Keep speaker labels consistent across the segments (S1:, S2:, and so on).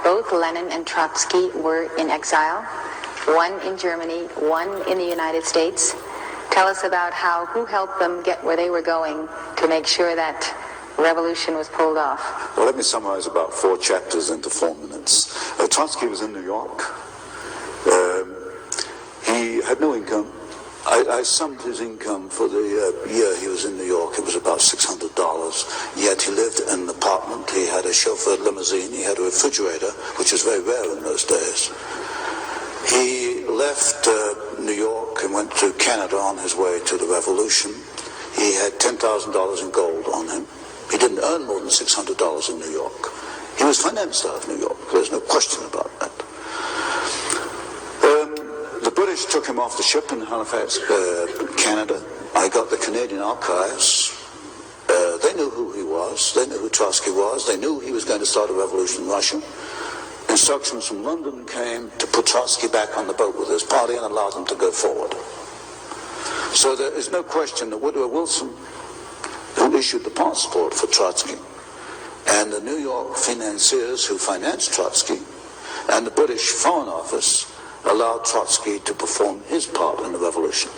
S1: both Lenin and Trotsky were in exile, one in Germany, one in the United States. Tell us about who helped them get where they were going to make sure that revolution was pulled off.
S2: Well, let me summarize about 4 chapters into 4 minutes. Trotsky was in New York. He had no income. I summed his income for the year he was in New York. It was about $600. Yet he lived in an apartment. He had a chauffeured limousine. He had a refrigerator, which was very rare in those days. He left New York and went to Canada on his way to the revolution. He had $10,000 in gold on him. He didn't earn more than $600 in New York. He was financed out of New York. There's no question about that. The British took him off the ship in Halifax, Canada. I got the Canadian archives. They knew who he was. They knew who Trotsky was. They knew he was going to start a revolution in Russia. Instructions from London came to put Trotsky back on the boat with his party and allow them to go forward. So there is no question that Woodrow Wilson, who issued the passport for Trotsky, and the New York financiers who financed Trotsky, and the British Foreign Office allowed Trotsky to perform his part in the revolution.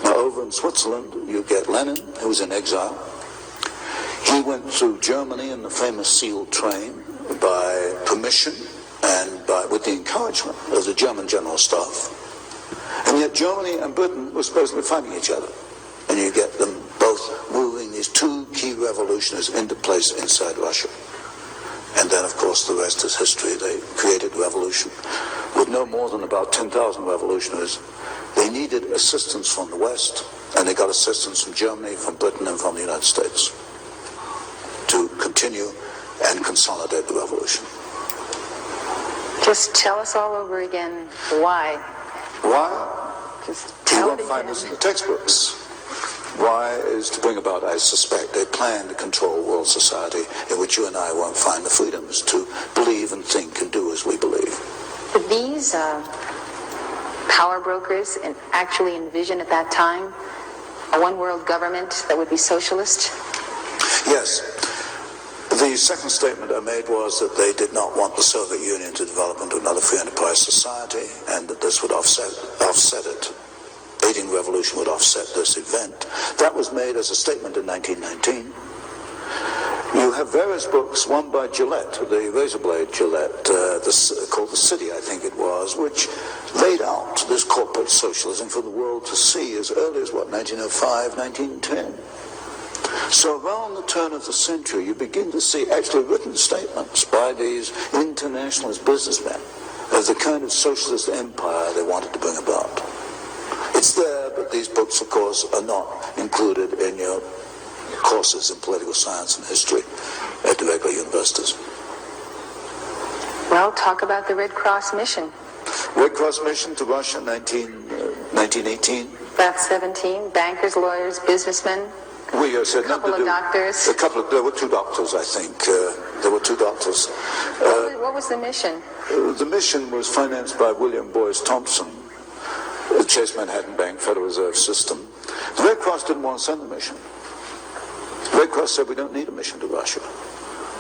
S2: Now, over in Switzerland, you get Lenin, who was in exile. He went through Germany in the famous sealed train by permission and with the encouragement of the German General Staff. And yet Germany and Britain were supposedly fighting each other. And you get them both moving these 2 key revolutionaries into place inside Russia. And then, of course, the rest is history. They created the revolution with no more than about 10,000 revolutionaries. They needed assistance from the West, and they got assistance from Germany, from Britain, and from the United States to continue and consolidate the revolution.
S1: Just tell us all over again why.
S2: Why?
S1: Just
S2: You
S1: tell
S2: won't
S1: it
S2: find
S1: again.
S2: this in the textbooks. Why is to bring about, I suspect, a plan to control world society in which you and I won't find the freedoms to believe and think and do as we believe.
S1: Did these power brokers actually envision at that time a one-world government that would be socialist?
S2: Yes. The second statement I made was that they did not want the Soviet Union to develop into another free enterprise society, and that this would offset it. Aiding the revolution would offset this event. That was made as a statement in 1919. You have various books, one by Gillette, the razor blade Gillette, called The City, I think it was, which laid out this corporate socialism for the world to see as early as, 1905, 1910. So around the turn of the century, you begin to see actually written statements by these internationalist businessmen of the kind of socialist empire they wanted to bring about. It's there, but these books, of course, are not included in your courses in political science and history at the regular universities.
S1: Well, talk about the Red Cross mission.
S2: Red Cross mission to Russia, 1918.
S1: About 17, bankers, lawyers, businessmen,
S2: We said
S1: a couple of doctors.
S2: There were 2 doctors, I think. There were 2 doctors.
S1: What was the mission?
S2: The mission was financed by William Boyce Thompson, the Chase Manhattan Bank Federal Reserve System. The Red Cross didn't want to send a mission. The Red Cross said, we don't need a mission to Russia.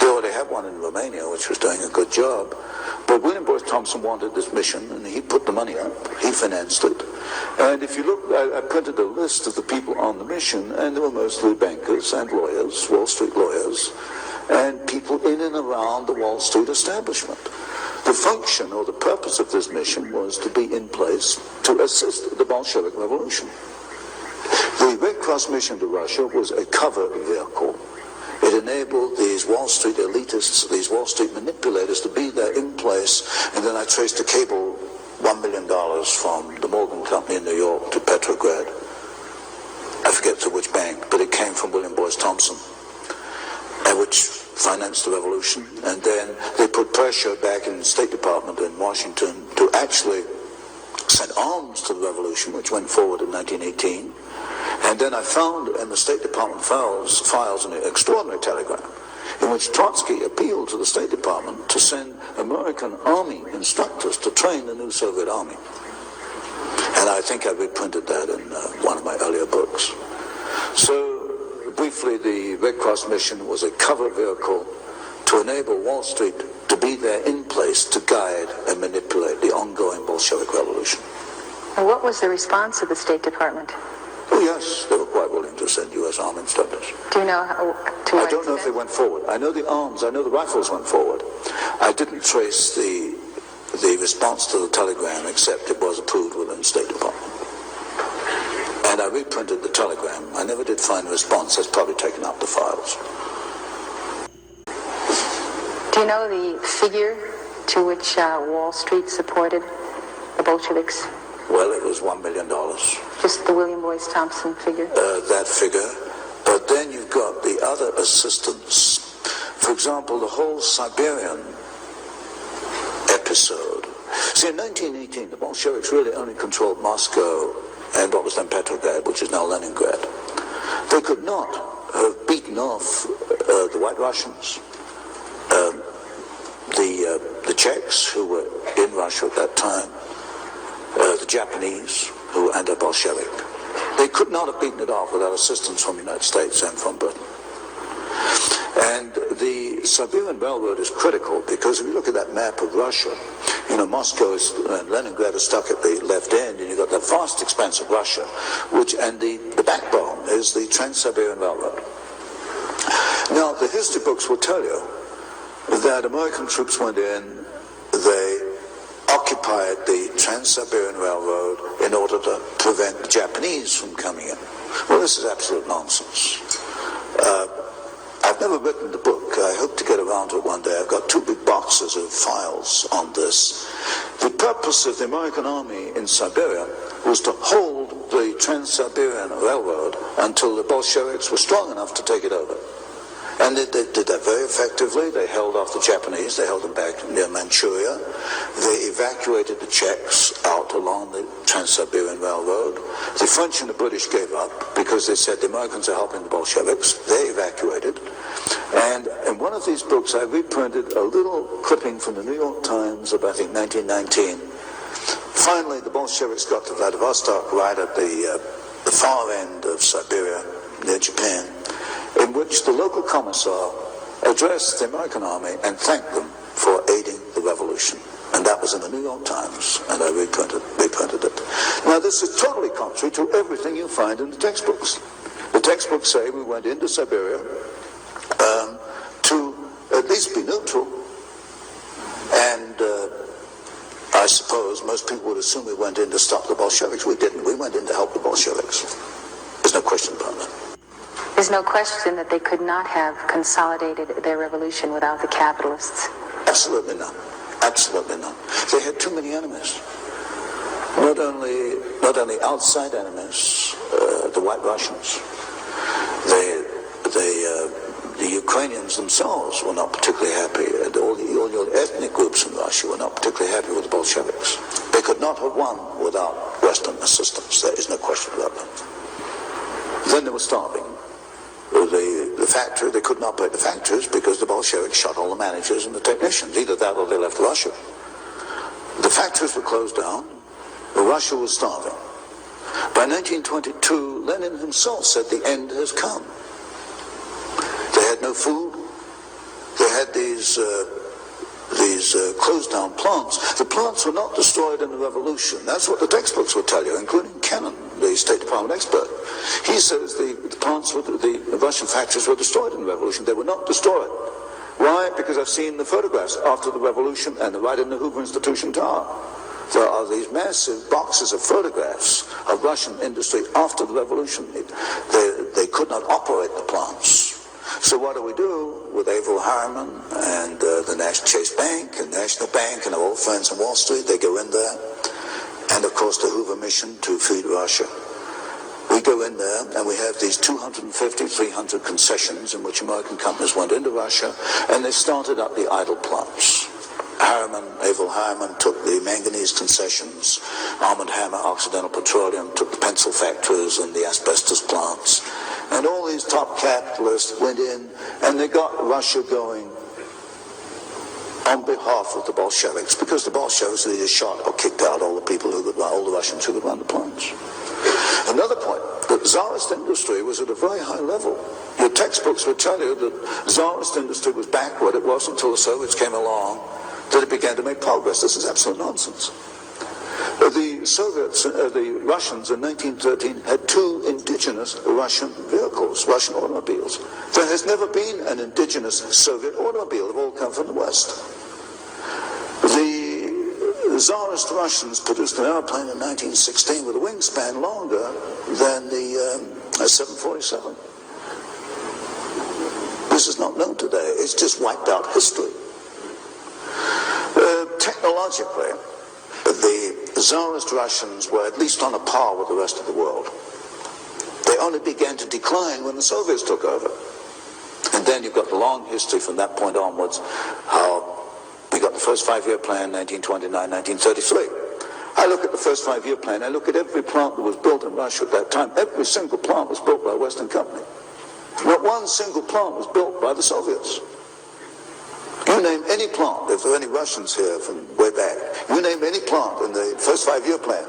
S2: They already had one in Romania, which was doing a good job. But William Boyce Thompson wanted this mission, and he put the money up. He financed it. And if you look, I printed a list of the people on the mission, and they were mostly bankers and lawyers, Wall Street lawyers, and people in and around the Wall Street establishment. The function or the purpose of this mission was to be in place to assist the Bolshevik Revolution. The Red Cross mission to Russia was a covert vehicle. It enabled these Wall Street elitists, these Wall Street manipulators to be there in place, and then I traced a cable $1 million from the Morgan Company in New York to Petrograd. I forget to which bank, but it came from William Boyce Thompson, which financed the revolution. And then they put pressure back in the State Department in Washington to actually send arms to the revolution, which went forward in 1918. And then I found in the State Department files an extraordinary telegram in which Trotsky appealed to the State Department to send American Army instructors to train the new Soviet Army. And I think I reprinted that in one of my earlier books. So, briefly, the Red Cross mission was a covert vehicle to enable Wall Street to be there in place to
S1: What was the response of the State Department?
S2: Oh, yes, they were quite willing to send U.S. armed instructors.
S1: Do you know how, to
S2: I
S1: what
S2: don't know if they
S1: extent?
S2: went forward. I know the arms, I know the rifles went forward. I didn't trace the response to the telegram, except it was approved within the State Department. And I reprinted the telegram. I never did find a response. That's probably taken out the files.
S1: Do you know the figure to which Wall Street supported the Bolsheviks?
S2: Well, it was $1 million.
S1: Just the William Boyce Thompson figure?
S2: That figure. But then you've got the other assistance. For example, the whole Siberian episode. See, in 1918, the Bolsheviks really only controlled Moscow and what was then Petrograd, which is now Leningrad. They could not have beaten off the White Russians, the Czechs, who were in Russia at that time, the Japanese, who were anti-Bolshevik. They could not have beaten it off without assistance from the United States and from Britain. And the Siberian Railroad is critical because if you look at that map of Russia, you know, Moscow and Leningrad are stuck at the left end, and you've got that vast expanse of Russia, and the backbone is the Trans-Siberian Railroad. Now, the history books will tell you that American troops went in, they occupied the Trans-Siberian Railroad in order to prevent the Japanese from coming in. Well, this is absolute nonsense. I've never written the book. I hope to get around to it one day. I've got 2 big boxes of files on this. The purpose of the American army in Siberia was to hold the Trans-Siberian Railroad until the Bolsheviks were strong enough to take it over. And they did that very effectively. They held off the Japanese. They held them back near Manchuria. They evacuated the Czechs out along the Trans-Siberian Railroad. The French and the British gave up because they said the Americans are helping the Bolsheviks. They evacuated. And in one of these books, I reprinted a little clipping from the New York Times of, I think, 1919. Finally, the Bolsheviks got to Vladivostok, right at the far end of Siberia, near Japan, in which the local commissar addressed the American army and thanked them for aiding the revolution. And that was in the New York Times, and I reprinted it. Now, this is totally contrary to everything you find in the textbooks. The textbooks say we went into Siberia to at least be neutral, and I suppose most people would assume we went in to stop the Bolsheviks. We didn't. We went in to help the Bolsheviks. There's no question about that.
S1: There's no question that they could not have consolidated their revolution without the capitalists.
S2: Absolutely none. Absolutely none. They had too many enemies. Not only outside enemies, the White Russians. The Ukrainians themselves were not particularly happy, and all your ethnic groups in Russia were not particularly happy with the Bolsheviks. They could not have won without Western assistance. There is no question about that. Then they were starving. The factory, they couldn't operate the factories because the Bolsheviks shot all the managers and the technicians. Either that or they left Russia. The factories were closed down. Russia was starving. By 1922, Lenin himself said the end has come. They had no food. They had these closed down plants. The plants were not destroyed in the revolution. That's what the textbooks will tell you, including Kennan, the State Department expert. He says the Russian factories were destroyed in the revolution. They were not destroyed. Why? Because I've seen the photographs after the revolution and right in the Hoover Institution Tower. There are these massive boxes of photographs of Russian industry after the revolution. They could not operate the plants. So what do we do with Averell Harriman and the Chase Bank and National Bank and our old friends on Wall Street? They go in there. And of course the Hoover mission to feed Russia. We go in there and we have these 250, 300 concessions in which American companies went into Russia, and they started up the idle plants. Averell Harriman took the manganese concessions, Armand Hammer, Occidental Petroleum took the pencil factories and the asbestos plants, and all these top capitalists went in and they got Russia going on behalf of the Bolsheviks, because the Bolsheviks either shot or kicked out all the Russians who could run the plants. Another point, the Tsarist industry was at a very high level. Your textbooks would tell you that Tsarist industry was backward. It wasn't until the Soviets came along that it began to make progress. This is absolute nonsense. The the Russians in 1913 had 2 indigenous Russian vehicles, Russian automobiles. There has never been an indigenous Soviet automobile. They've all come from the West. The Tsarist Russians produced an airplane in 1916 with a wingspan longer than the 747. This is not known today. It's just wiped out history. Technologically, the Tsarist Russians were at least on a par with the rest of the world. They only began to decline when the Soviets took over. And then you've got the long history from that point onwards, how we got the first 5-year plan, 1929, 1933. I look at the first 5-year plan, I look at every plant that was built in Russia at that time. Every single plant was built by a Western company. Not one single plant was built by the Soviets. You name any plant, if there are any Russians here from way back, you name any plant in the first 5-year plan,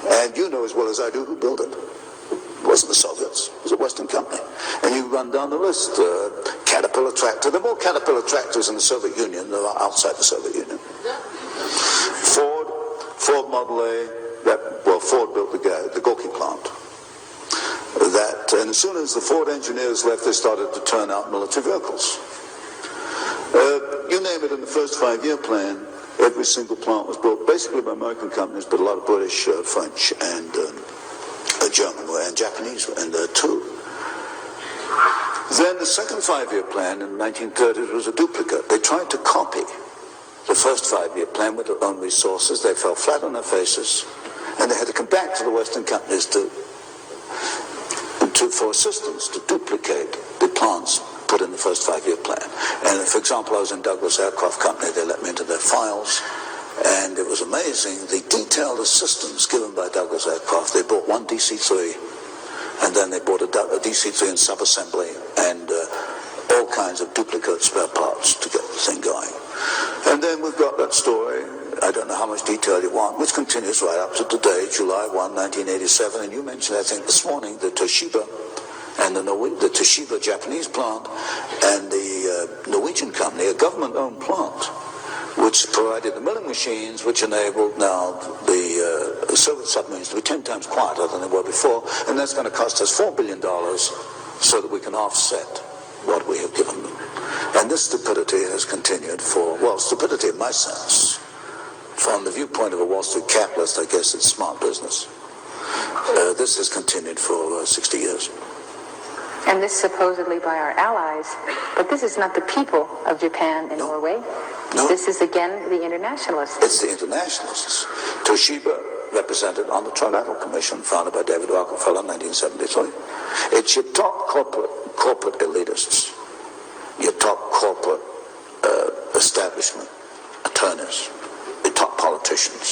S2: and you know as well as I do who built it. It wasn't the Soviets, it was a Western company. And you run down the list, Caterpillar tractor. There are more Caterpillar tractors in the Soviet Union than there are outside the Soviet Union. Ford Model A, Ford built the Gorky plant. And as soon as the Ford engineers left, they started to turn out military vehicles. You name it, in the first 5-year plan, every single plant was built basically by American companies, but a lot of British, French, and German and Japanese were in there too. Then the second 5-year plan in the 1930s was a duplicate. They tried to copy the first 5-year plan with their own resources. They fell flat on their faces, and they had to come back to the Western companies for assistance to duplicate the plans put in the first 5-year plan. And for example, I was in Douglas Aircraft Company. They let me into their files, and it was amazing the detailed assistance given by Douglas Aircraft. They bought one DC-3, and then they bought a DC-3 in sub-assembly, and all kinds of duplicate spare parts to get the thing going. And then we've got that story, I don't know how much detail you want, which continues right up to today, July 1, 1987. And you mentioned, I think, this morning, the Toshiba and the Toshiba Japanese plant and the Norwegian company, a government-owned plant, which provided the milling machines, which enabled now the Soviet submarines to be 10 times quieter than they were before. And that's going to cost us $4 billion so that we can offset what we have given them. And this stupidity has continued stupidity in my sense. From the viewpoint of a Wall Street capitalist, I guess it's smart business. This has continued for 60 years.
S1: And this supposedly by our allies, but this is not the people of Japan and Norway.
S2: No.
S1: This is again the internationalists.
S2: It's the internationalists. Toshiba, represented on the Trilateral Commission, founded by David Rockefeller in 1973. It's your top corporate elitists, your top corporate establishment attorneys, your top politicians.